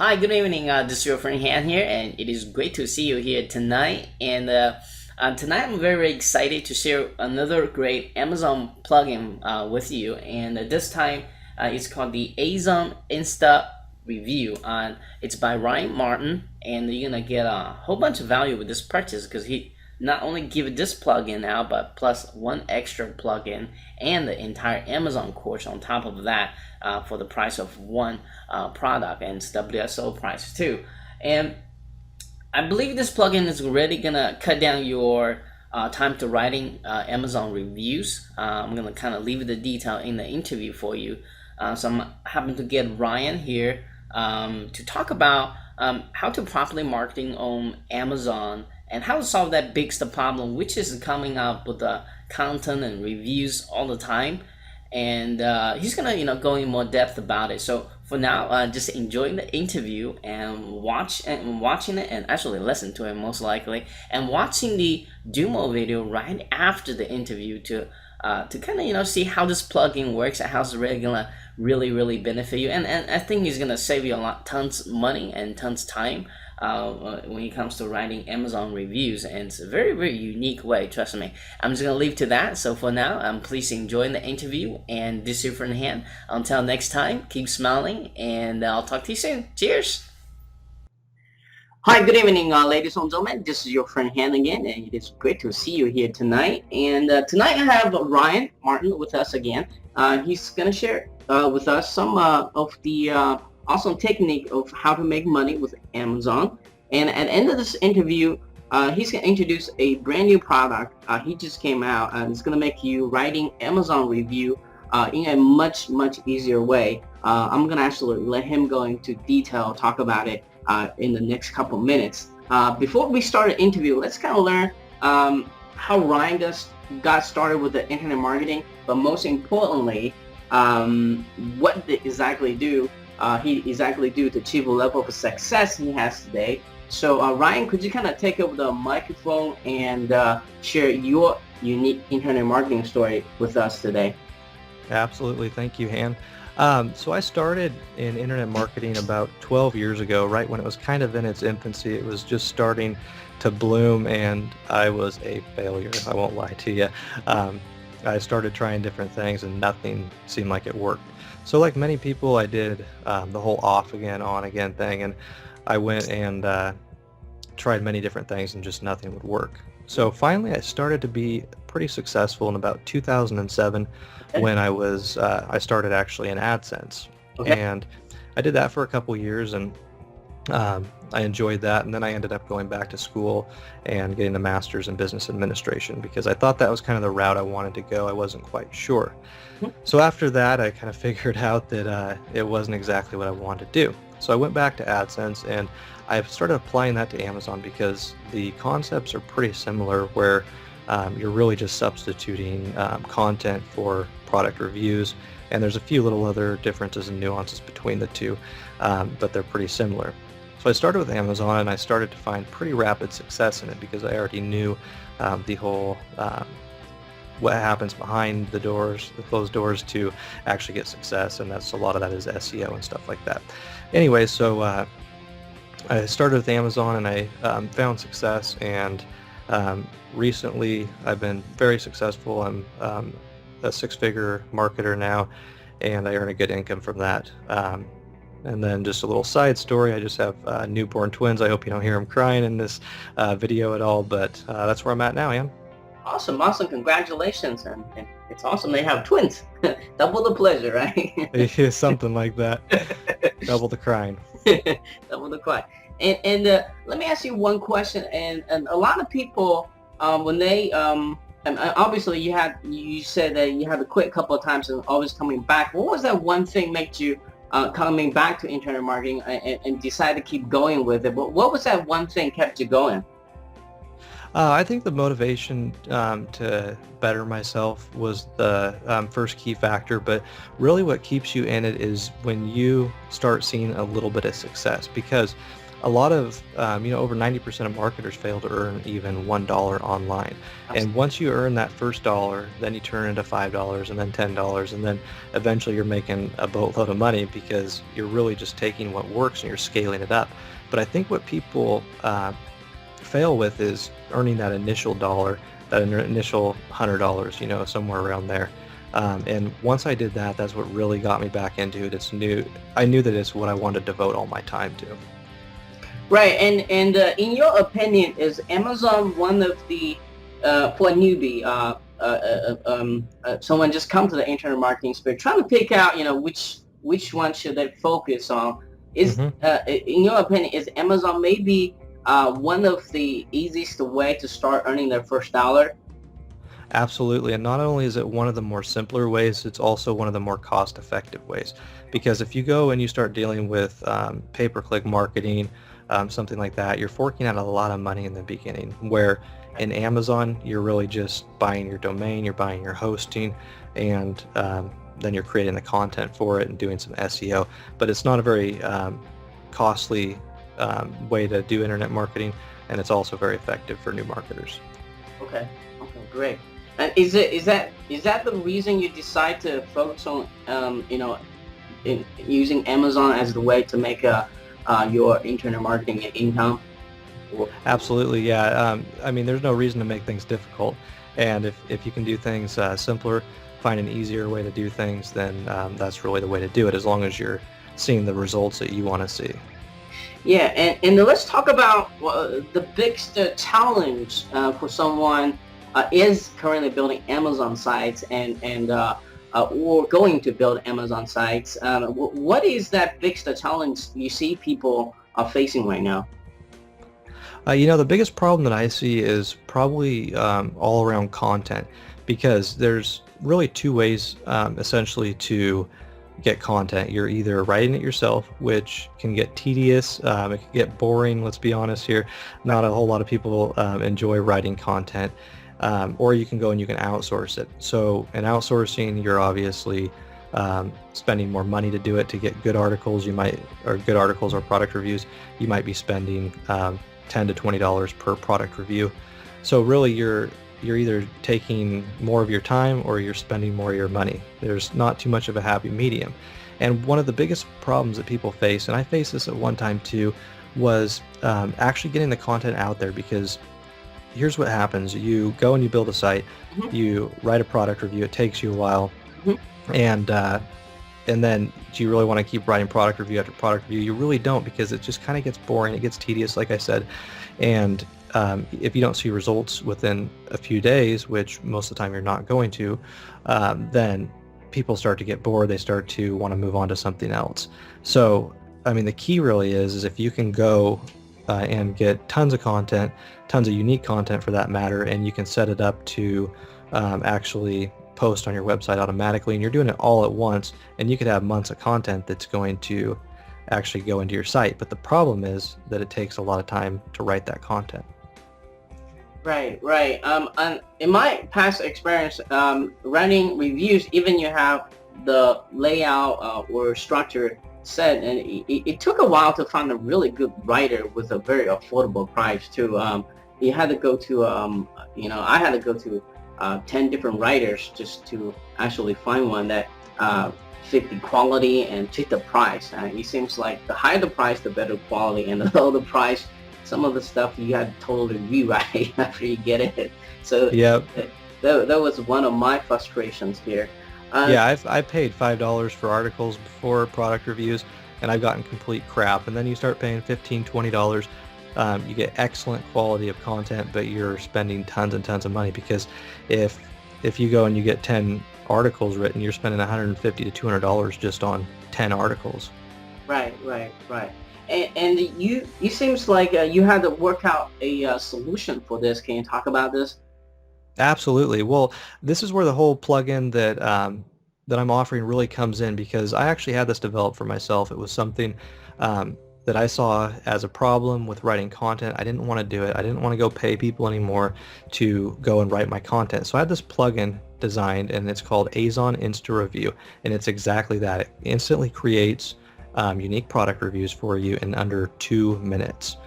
Hi, good evening. This is your friend Han here, and it is great to see you here tonight. And tonight, I'm very excited to share another great Amazon plugin with you. And this time, it's called the Azon Insta Review. It's by Ryan Martin, and you're gonna get a whole bunch of value with this purchase because he not only give this plugin out, but plus one extra plugin and the entire Amazon course on top of that for the price of one product, and it's WSO price too. And I believe this plugin is really gonna cut down your time to writing Amazon reviews. I'm gonna kind of leave the detail in the interview for you. So I'm happen to get Ryan here to talk about how to properly marketing on Amazon and how to solve that big problem, which is coming up with the content and reviews all the time. And he's gonna go in more depth about it. So for now, just enjoying the interview and watching it, and actually listen to it most likely, and watching the demo video right after the interview to kind of see how this plugin works and how it's really gonna really benefit you. And I think he's gonna save you a lot, tons money and tons time when it comes to writing Amazon reviews, and it's a very unique way. Trust me. I'm just gonna leave to that. So for now, please enjoy the interview, and this is your friend Han. Until next time, keep smiling, and I'll talk to you soon. Cheers. Hi, good evening, ladies and gentlemen. This is your friend Han again, and it is great to see you here tonight. And tonight I have Ryan Martin with us again. He's gonna share with us some of the awesome technique of how to make money with Amazon. And at the end of this interview, he's going to introduce a brand new product. He just came out, and it's going to make you writing Amazon review in a much easier way. I'm going to actually let him go into detail, talk about it in the next couple minutes. Before we start the interview, let's kind of learn how Ryan got started with the internet marketing, but most importantly, what they exactly do to achieve a level of success he has today. So Ryan, could you kind of take over the microphone and share your unique internet marketing story with us today? Absolutely. Thank you, Han. So I started in internet marketing about 12 years ago, right when it was kind of in its infancy. It was just starting to bloom, and I was a failure. I won't lie to you. I started trying different things, and nothing seemed like it worked. So like many people, I did the whole off again, on again thing, and I went and tried many different things, and just nothing would work. So finally, I started to be pretty successful in about 2007 when I started actually in AdSense. Okay. And I did that for a couple years, and I enjoyed that, and then I ended up going back to school and getting a master's in business administration because I thought that was kind of the route I wanted to go. I wasn't quite sure. So after that, I kind of figured out that it wasn't exactly what I wanted to do. So I went back to AdSense, and I started applying that to Amazon because the concepts are pretty similar, where you're really just substituting content for product reviews, and there's a few little other differences and nuances between the two, but they're pretty similar. So I started with Amazon, and I started to find pretty rapid success in it because I already knew the whole what happens behind the doors, the closed doors, to actually get success, and a lot of that is SEO and stuff like that. Anyway, so I started with Amazon, and I found success, and recently I've been very successful. I'm a six-figure marketer now, and I earn a good income from that. And then just a little side story, I just have newborn twins. I hope you don't hear them crying in this video at all, but that's where I'm at now, Ian. Awesome, congratulations, and it's awesome they have twins. Double the pleasure, right? Something like that. Double the crying. Double the cry. And let me ask you one question. And a lot of people, when they and obviously you said that you had to quit a couple of times and always coming back. What was that one thing made you coming back to internet marketing and decide to keep going with it? But what was that one thing kept you going? I think the motivation to better myself was the first key factor, but really what keeps you in it is when you start seeing a little bit of success, because a lot of, over 90% of marketers fail to earn even $1 online. And once you earn that first dollar, then you turn into $5 and then $10, and then eventually you're making a boatload of money because you're really just taking what works and you're scaling it up. But I think what people fail with is earning that initial dollar, that initial $100, somewhere around there. And once I did that, that's what really got me back into it. I knew that it's what I wanted to devote all my time to. Right, and in your opinion, is Amazon one of the for a newbie, someone just come to the internet marketing space, trying to pick out, which one should they focus on? Is in your opinion, is Amazon maybe one of the easiest way to start earning their first dollar? Absolutely, and not only is it one of the more simpler ways, it's also one of the more cost-effective ways. Because if you go and you start dealing with pay-per-click marketing, something like that, you're forking out a lot of money in the beginning. Where in Amazon, you're really just buying your domain, you're buying your hosting, and then you're creating the content for it and doing some SEO. But it's not a very costly way to do internet marketing, and it's also very effective for new marketers. Okay, great. And is that the reason you decide to focus on in using Amazon as the way to make your internet marketing income? Absolutely, yeah. There's no reason to make things difficult, and if you can do things simpler, find an easier way to do things, then that's really the way to do it, as long as you're seeing the results that you want to see. Yeah, and let's talk about the biggest challenge for someone is currently building Amazon sites and or going to build Amazon sites. What is that biggest challenge you see people are facing right now? The biggest problem that I see is probably all around content, because there's really two ways essentially to get content. You're either writing it yourself, which can get tedious, it can get boring, let's be honest here. Not a whole lot of people enjoy writing content. Or you can go and you can outsource it. So in outsourcing, you're obviously spending more money to do it. To get good articles, good articles or product reviews, you might be spending $10 to $20 per product review. So really you're either taking more of your time or you're spending more of your money. There's not too much of a happy medium. And one of the biggest problems that people face, and I faced this at one time too, was actually getting the content out there. Because here's what happens. You go and you build a site, you write a product review, it takes you a while, and then do you really want to keep writing product review after product review? You really don't, because it just kind of gets boring, it gets tedious, like I said. And if you don't see results within a few days, which most of the time you're not going to, then people start to get bored, they start to want to move on to something else. So, the key really is if you can go and get tons of content, tons of unique content for that matter, and you can set it up to actually post on your website automatically, and you're doing it all at once, and you could have months of content that's going to actually go into your site. But the problem is that it takes a lot of time to write that content. Right. And in my past experience, writing reviews, even you have the layout or structure set, and it took a while to find a really good writer with a very affordable price too. You had to go to I had to go to 10 different writers just to actually find one that fit the quality and fit the price. It seems like the higher the price, the better quality, and the lower the price, some of the stuff you had to totally rewrite after you get it. So Yep. that was one of my frustrations here. Yeah, I paid $5 for articles before product reviews, and I've gotten complete crap. And then you start paying $15, $20. You get excellent quality of content, but you're spending tons and tons of money, because if you go and you get 10 articles written, you're spending $150 to $200 just on 10 articles. Right. And you seems like you had to work out a solution for this. Can you talk about this? Absolutely. Well, this is where the whole plugin that I'm offering really comes in, because I actually had this developed for myself. It was something that I saw as a problem with writing content. I didn't want to do it. I didn't want to go pay people anymore to go and write my content. So I had this plugin designed, and it's called Azon Insta Review, and it's exactly that. It instantly creates unique product reviews for you in under 2 minutes.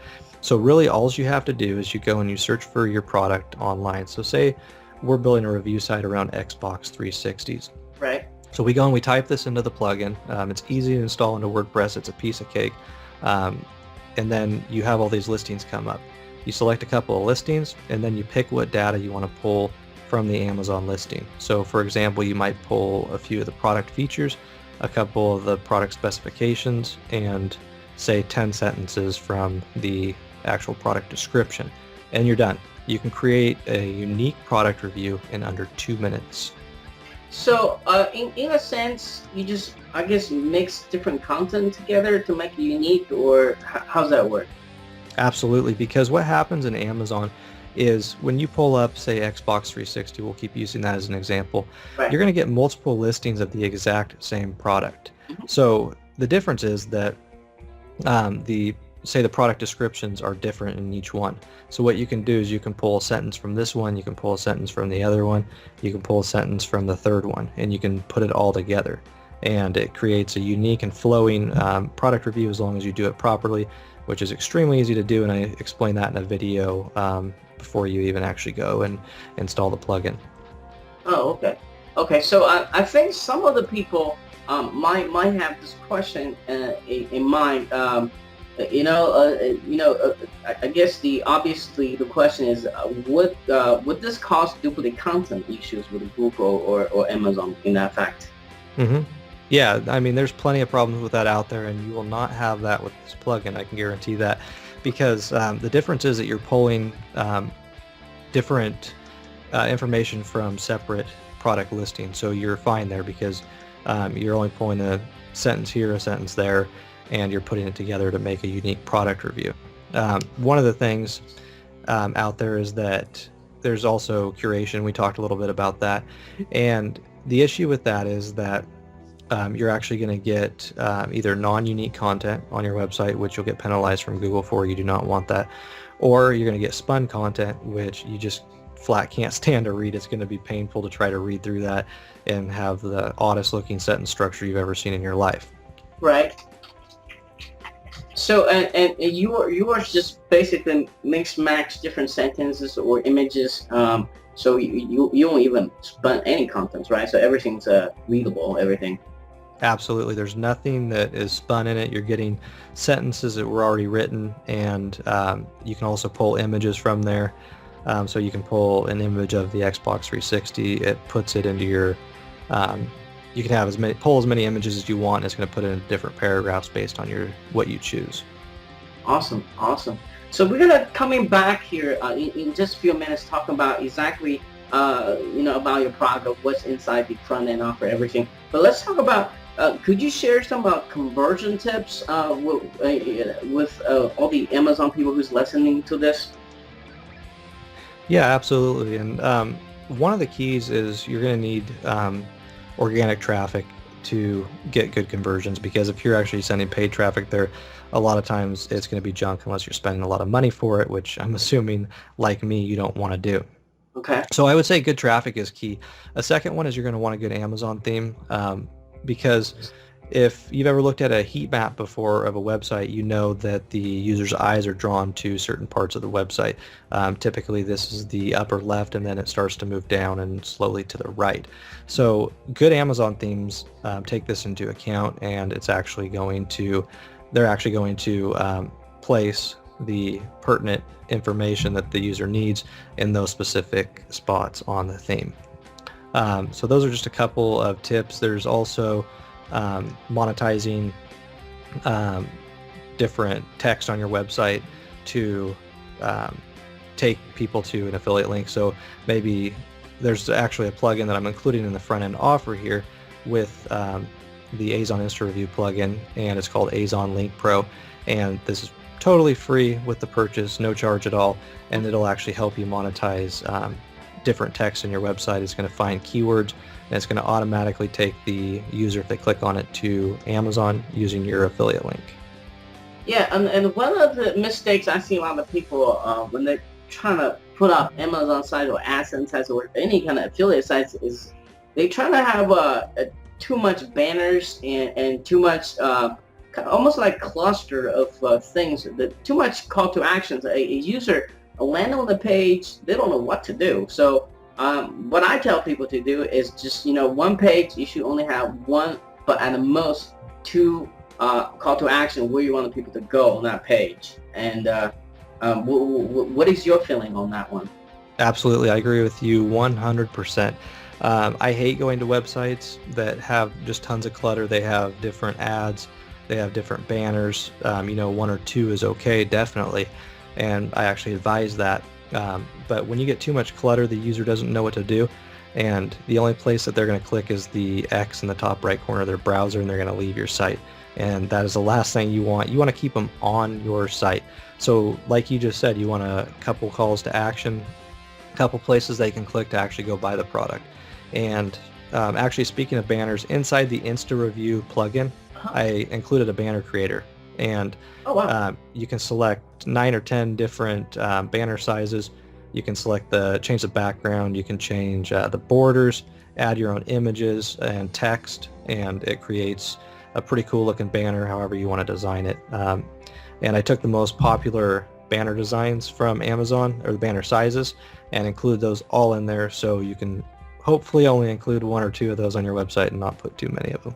So really all you have to do is you go and you search for your product online. So say we're building a review site around Xbox 360s. Right. So we go and we type this into the plugin. It's easy to install into WordPress. It's a piece of cake. And then you have all these listings come up. You select a couple of listings, and then you pick what data you want to pull from the Amazon listing. So for example, you might pull a few of the product features, a couple of the product specifications, and say 10 sentences from the actual product description, and you're done. You can create a unique product review in under 2 minutes. So in a sense, you just, I guess, mix different content together to make it unique, or how's that work? Absolutely, because what happens in Amazon is when you pull up, say, Xbox 360, we'll keep using that as an example, Right. you're going to get multiple listings of the exact same product. So the difference is that the product descriptions are different in each one. So what you can do is you can pull a sentence from this one, you can pull a sentence from the other one, you can pull a sentence from the third one, and you can put it all together. And it creates a unique and flowing product review as long as you do it properly, which is extremely easy to do, and I explain that in a video before you even actually go and install the plugin. Oh, okay. Okay, so I think some of the people might have this question in mind. I guess obviously the question is, would this cause duplicate content issues with Google or Amazon in that fact? Mm-hmm. Yeah, I mean, there's plenty of problems with that out there, and you will not have that with this plugin. I can guarantee that, because the difference is that you're pulling different information from separate product listings. So you're fine there because you're only pulling a sentence here, a sentence there, and you're putting it together to make a unique product review. One of the things out there is that there's also curation. We talked a little bit about that, and the issue with that is that you're actually going to get either non-unique content on your website, which you'll get penalized from Google for. You do not want that. Or you're going to get spun content, which you just flat can't stand to read. It's going to be painful to try to read through that and have the oddest looking sentence structure you've ever seen in your life. Right. So and you are just basically mix match different sentences or images. So you don't even spun any contents, right? So everything's readable, everything. Absolutely. There's nothing that is spun in it. You're getting sentences that were already written, and you can also pull images from there. So you can pull an image of the Xbox 360. It puts it into your. You can have pull as many images as you want. It's going to put it in different paragraphs based on what you choose. Awesome, awesome. So we're gonna coming back here in just a few minutes, talking about exactly about your product, what's inside the front end offer, everything. But let's talk about. Could you share some conversion tips with all the Amazon people who's listening to this? Yeah, absolutely. And one of the keys is you're going to need organic traffic to get good conversions, because if you're actually sending paid traffic there, a lot of times it's going to be junk unless you're spending a lot of money for it, which I'm assuming, like me, you don't want to do. Okay. So I would say good traffic is key. A second one is you're going to want a good Amazon theme, because if you've ever looked at a heat map before of a website, you know that the user's eyes are drawn to certain parts of the website. Typically this is the upper left, and then it starts to move down and slowly to the right. So good Amazon themes take this into account, and they're actually going to place the pertinent information that the user needs in those specific spots on the theme. So those are just a couple of tips. There's also monetizing different text on your website to take people to an affiliate link. So maybe there's actually a plugin that I'm including in the front end offer here with the Azon Insta Review plugin, and it's called Azon Link Pro, and this is totally free with the purchase, no charge at all, and it'll actually help you monetize different text in your website. It's going to find keywords, and it's going to automatically take the user, if they click on it, to Amazon using your affiliate link. Yeah, and one of the mistakes I see a lot of people when they're trying to put up Amazon sites or Azon sites or any kind of affiliate sites is they try to have too much banners and too much almost like cluster of things, that too much call to actions. A user land on the page, they don't know what to do. So what I tell people to do is just, one page, you should only have one, but at the most two call to action where you want people to go on that page. And what is your feeling on that one? Absolutely, I agree with you 100%. I hate going to websites that have just tons of clutter. They have different ads, they have different banners. One or two is okay, definitely, and I actually advise that. But when you get too much clutter, the user doesn't know what to do, and the only place that they're going to click is the X in the top right corner of their browser, and they're going to leave your site. And that is the last thing you want. You want to keep them on your site. So like you just said, you want a couple calls to action, a couple places they can click to actually go buy the product. And actually, speaking of banners, inside the Insta Review plugin, I included a banner creator. And Oh, wow. you can select 9 or 10 different banner sizes. You can change the background, you can change the borders, add your own images and text, and it creates a pretty cool looking banner however you want to design it. And I took the most popular banner designs from Amazon, or the banner sizes, and include those all in there, so you can hopefully only include 1 or 2 of those on your website and not put too many of them.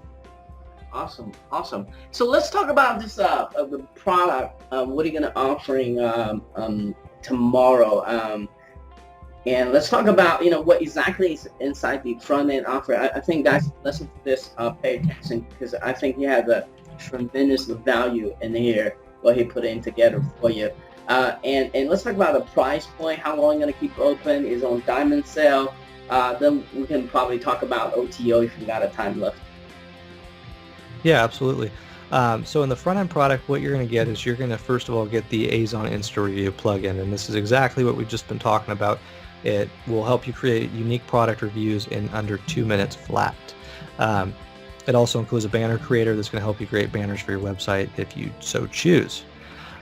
Awesome. So let's talk about this the product. What are you going to offering tomorrow? And let's talk about what exactly is inside the front end offer. I think guys, listen to this, pay attention, because I think you have a tremendous value in here, what he put in together for you. And let's talk about the price point. How long going to keep open? Is on diamond sale. Then we can probably talk about OTO if you got a time left. Yeah, absolutely. So in the front-end product, what you're going to get is you're going to first of all get the Azon Insta Review plugin, and this is exactly what we've just been talking about. It will help you create unique product reviews in under 2 minutes flat. It also includes a banner creator that's going to help you create banners for your website if you so choose.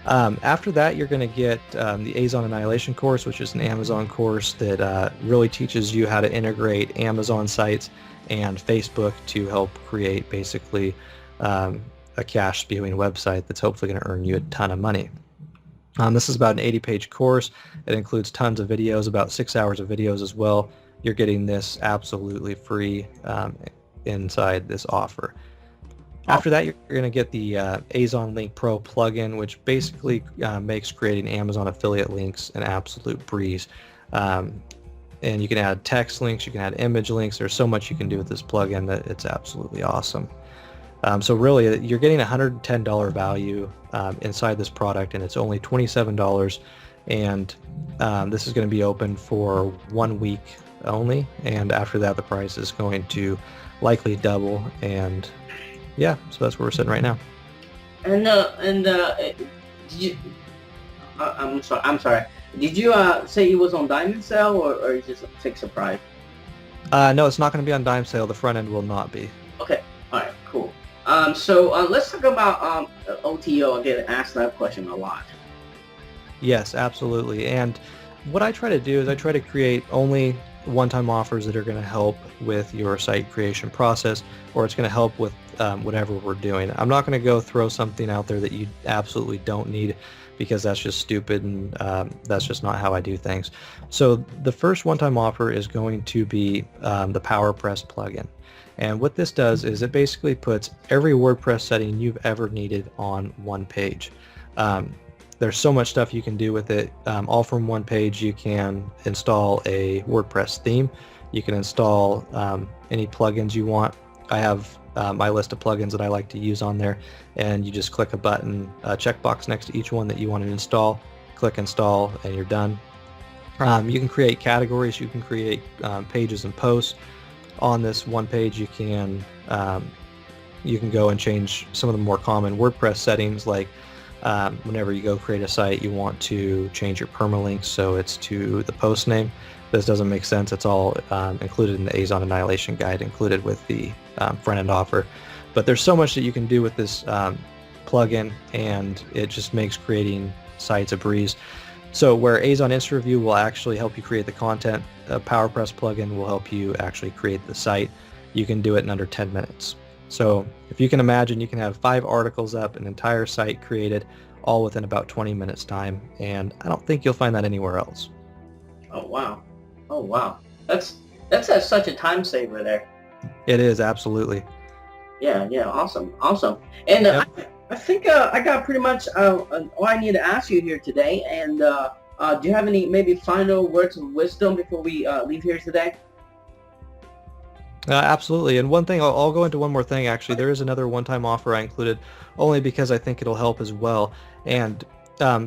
After that, you're going to get the Azon Annihilation course, which is an Amazon course that really teaches you how to integrate Amazon sites and Facebook to help create basically a cash spewing website that's hopefully going to earn you a ton of money. This is about an 80-page course. It includes tons of videos, about 6 hours of videos as well. You're getting this absolutely free inside this offer. After that, you're going to get the Azon Link Pro plugin, which basically makes creating Amazon affiliate links an absolute breeze. And you can add text links, you can add image links. There's so much you can do with this plugin that it's absolutely awesome. So really, you're getting a $110 value inside this product, and it's only $27. And this is going to be open for 1 week only. And after that, the price is going to likely double. And yeah, so that's where we're sitting right now. And did you, I'm sorry. Did you say it was on diamond sale, or just a fixed price? No, it's not going to be on dime sale. The front end will not be. Okay. All right. Cool. So let's talk about OTO. I get asked that question a lot. Yes, absolutely. And what I try to do is I try to create only one-time offers that are going to help with your site creation process, or it's going to help with whatever we're doing. I'm not going to go throw something out there that you absolutely don't need, because that's just stupid, and that's just not how I do things. So the first one-time offer is going to be the PowerPress plugin. And what this does is it basically puts every WordPress setting you've ever needed on one page. There's so much stuff you can do with it. All from one page. You can install a WordPress theme. You can install any plugins you want. I have my list of plugins that I like to use on there, and you just click a button, a checkbox next to each one that you want to install, click install, and you're done. You can create categories, you can create pages and posts. On this one page, you can go and change some of the more common WordPress settings, like whenever you go create a site, you want to change your permalinks so it's to the post name. This doesn't make sense. It's all included in the Azon Annihilation guide, included with the front-end offer. But there's so much that you can do with this plugin, and it just makes creating sites a breeze. So where Azon Insta Review will actually help you create the content, a PowerPress plugin will help you actually create the site. You can do it in under 10 minutes. So if you can imagine, you can have 5 articles up, an entire site created, all within about 20 minutes time, and I don't think you'll find that anywhere else. Oh wow. Oh wow. That's such a time saver there. It is, absolutely. Yeah, yeah, awesome, awesome. And Yep. I think I got pretty much all I need to ask you here today. And do you have any maybe final words of wisdom before we leave here today? Absolutely. And one thing, I'll go into one more thing actually. There is another one-time offer I included only because I think it'll help as well. And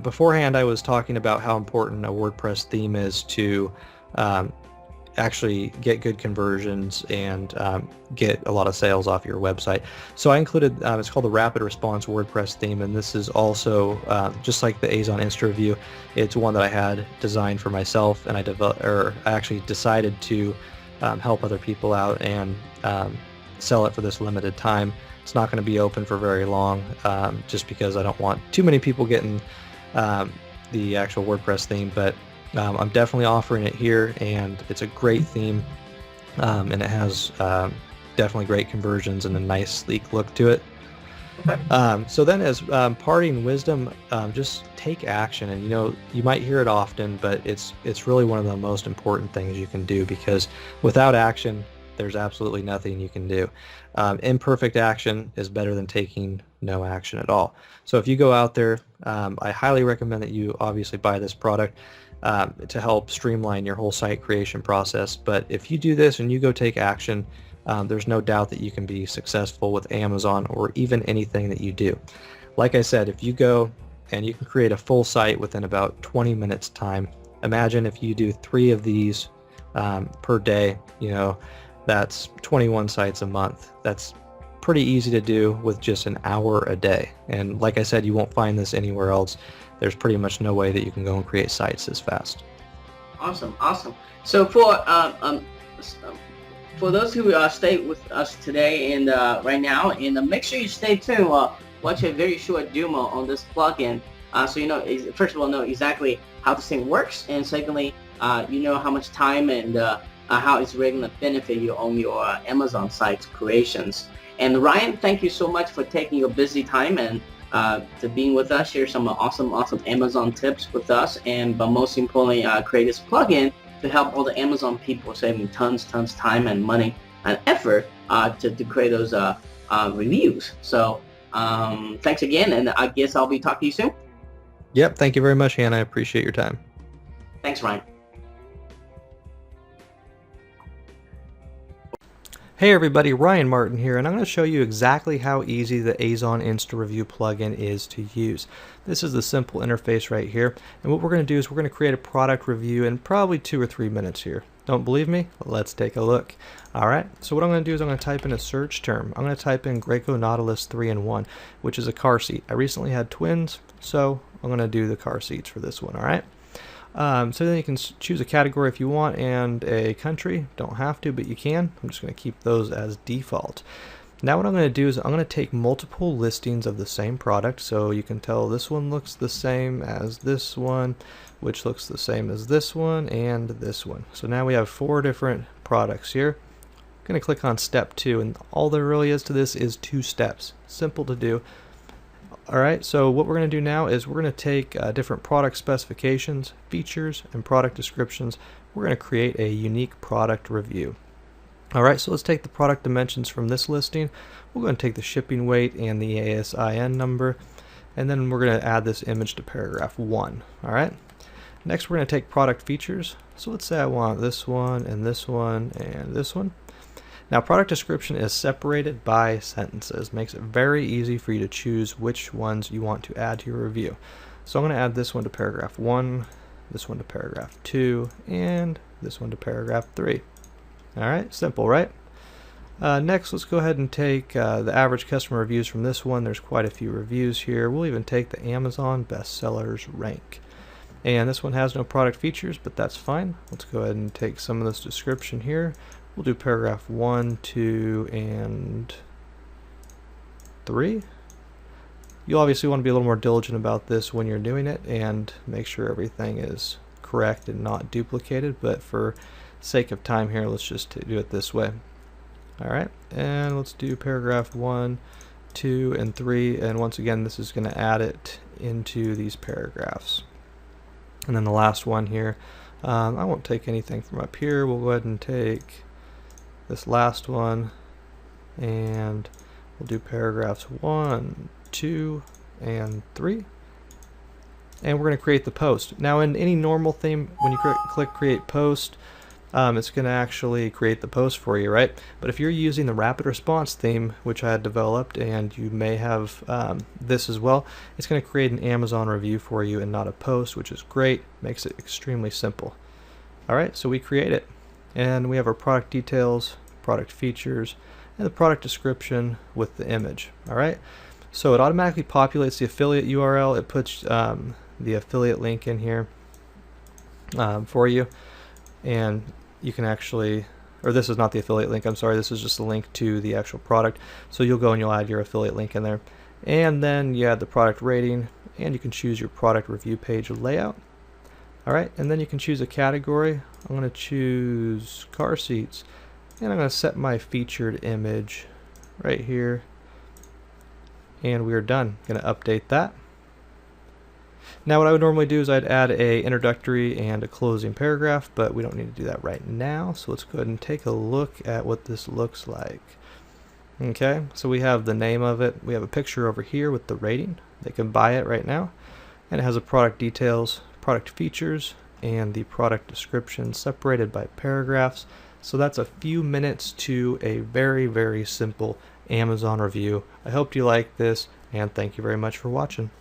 beforehand, I was talking about how important a WordPress theme is to um, actually get good conversions and get a lot of sales off your website. So I included, it's called the Rapid Response WordPress theme, and this is also just like the Azon Insta Review. It's one that I had designed for myself, and I actually decided to help other people out and sell it for this limited time. It's not going to be open for very long, just because I don't want too many people getting the actual WordPress theme, but I'm definitely offering it here, and it's a great theme, and it has definitely great conversions and a nice sleek look to it. So then, as parting wisdom, just take action. And you might hear it often, but it's really one of the most important things you can do, because without action, there's absolutely nothing you can do. Imperfect action is better than taking no action at all. So if you go out there, I highly recommend that you obviously buy this product to help streamline your whole site creation process. But if you do this and you go take action, there's no doubt that you can be successful with Amazon or even anything that you do. Like I said, if you go and you can create a full site within about 20 minutes time, imagine if you do 3 of these per day, that's 21 sites a month. That's pretty easy to do with just an hour a day. And like I said, you won't find this anywhere else. There's pretty much no way that you can go and create sites this fast. Awesome, awesome. So for those who stay with us today and right now, and make sure you stay tuned. Watch a very short demo on this plugin, so first of all, know exactly how this thing works, and secondly, you know how much time and how it's really going to benefit you on your Amazon site creations. And Ryan, thank you so much for taking your busy time and to being with us, share some awesome Amazon tips with us, but most importantly, create this plugin to help all the Amazon people, saving tons time and money and effort to create those reviews. So thanks again, and I guess I'll be talking to you soon. Yep, thank you very much, Hannah. I appreciate your time. Thanks, Ryan. Hey everybody, Ryan Martin here, and I'm going to show you exactly how easy the Azon Insta Review plugin is to use. This is the simple interface right here, and what we're going to do is we're going to create a product review in probably 2 or 3 minutes here. Don't believe me? Let's take a look. Alright, so what I'm going to do is I'm going to type in a search term. I'm going to type in Graco Nautilus 3-in-1, which is a car seat. I recently had twins, so I'm going to do the car seats for this one, alright? So then you can choose a category if you want and a country. Don't have to, but you can. I'm just going to keep those as default. Now what I'm going to do is I'm going to take multiple listings of the same product, so you can tell this one looks the same as this one, which looks the same as this one and this one. So now we have 4 different products here. I'm going to click on step 2, and all there really is to this is 2 steps. Simple to do. Alright, so what we're going to do now is we're going to take different product specifications, features, and product descriptions. We're going to create a unique product review. Alright, so let's take the product dimensions from this listing. We're going to take the shipping weight and the ASIN number, and then we're going to add this image to paragraph 1. Alright, next we're going to take product features. So let's say I want this one and this one and this one. Now product description is separated by sentences. Makes it very easy for you to choose which ones you want to add to your review. So I'm going to add this one to paragraph 1, this one to paragraph 2, and this one to paragraph 3. Alright, simple, right? Next, let's go ahead and take the average customer reviews from this one. There's quite a few reviews here. We'll even take the Amazon bestsellers rank. And this one has no product features, but that's fine. Let's go ahead and take some of this description here. We'll do paragraph 1, 2, and 3. You'll obviously want to be a little more diligent about this when you're doing it and make sure everything is correct and not duplicated, but for sake of time here, let's just do it this way. All right, and let's do paragraph 1, 2, and 3, and once again this is going to add it into these paragraphs. And then the last one here, I won't take anything from up here. We'll go ahead and take this last one, and we'll do paragraphs 1, 2, and 3. And we're going to create the post. Now in any normal theme, when you click create post, it's going to actually create the post for you, right? But if you're using the rapid response theme, which I had developed, and you may have this as well, it's going to create an Amazon review for you and not a post, which is great. Makes it extremely simple. All right, so we create it, and we have our product details, product features, and the product description with the image. All right, so it automatically populates the affiliate URL. It puts the affiliate link in here for you, and you can actually, or this is not the affiliate link, I'm sorry, this is just a link to the actual product. So you'll go and you'll add your affiliate link in there, and then you add the product rating, and you can choose your product review page layout. All right, and then you can choose a category. I'm going to choose car seats, and I'm going to set my featured image right here, and we're done. I'm going to update that. Now what I would normally do is I'd add a introductory and a closing paragraph, but we don't need to do that right now. So let's go ahead and take a look at what this looks like. Okay, so we have the name of it. We have a picture over here with the rating. They can buy it right now. And it has a product details, product features, and the product description separated by paragraphs. So that's a few minutes to a very, very simple Amazon review. I hope you like this, and thank you very much for watching.